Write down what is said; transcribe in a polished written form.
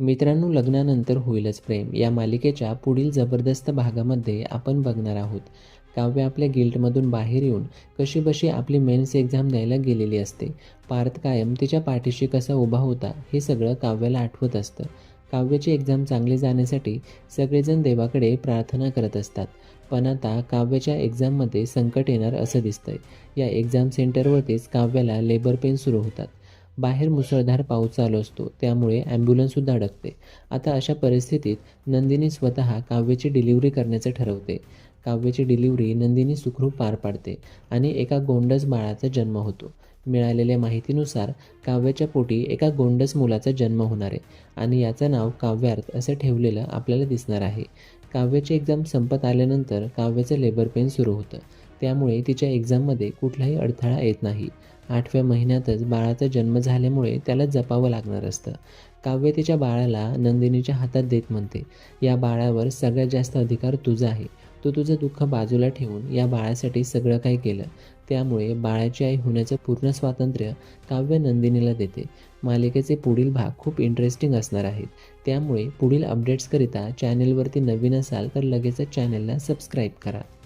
मित्रांनो, लग्नानंतर होईलच प्रेम या मालिकेच्या पुढील जबरदस्त भागामध्ये आपण बघणार आहोत. काव्य आपल्या गिल्टमधून बाहेर येऊन कशीबशी आपली मेन्स एक्झाम द्यायला गेलेली असते. पार्थ कायम तिच्या पाठीशी कसा उभा होता हे सगळं काव्याला आठवत असतं. काव्याची एक्झाम चांगली जाण्यासाठी सगळेजण देवाकडे प्रार्थना करत असतात. पण आता काव्याच्या एक्झाममध्ये संकट येणार असं दिसतंय. या एक्झाम सेंटरवरतीच काव्याला लेबर पेन सुरू होतात. बाहेर मुसळधार पाऊस चालू असतो, त्यामुळे ॲम्ब्युलन्ससुद्धा अडकते. आता अशा परिस्थितीत नंदिनी स्वतः काव्याची डिलिव्हरी करण्याचं ठरवते. काव्याची डिलिव्हरी नंदिनी सुखरूप पार पाडते आणि एका गोंडस बाळाचा जन्म होतो. मिळालेल्या माहितीनुसार काव्याच्या पोटी एका गोंडस मुलाचा जन्म होणार आहे आणि याचं नाव काव्यार्थ असं ठेवलेलं आपल्याला दिसणार आहे. काव्याची एक्झाम संपत आल्यानंतर काव्याचं लेबर पेन सुरू होतं, त्यामुळे तिच्या एक्झाममध्ये कुठलाही अडथळा येत नाही. 8व्या महिन्यातच बाळाचा जन्म झाल्यामुळे त्याला जपावं लागणार असतं. काव्य तिच्या बाळाला नंदिनीच्या हातात देत म्हणते, या बाळावर सगळ्यात जास्त अधिकार तुझा आहे. तू तुझं दुःख बाजूला ठेवून या बाळासाठी सगळं काही केलं, त्यामुळे बाळाची आई होण्याचं पूर्ण स्वातंत्र्य काव्य नंदिनीला देते. मालिकेचे पुढील भाग खूप इंटरेस्टिंग असणार आहेत, त्यामुळे पुढील अपडेट्सकरिता चॅनेलवरती नवीन असाल तर लगेचच चॅनेलला सबस्क्राईब करा.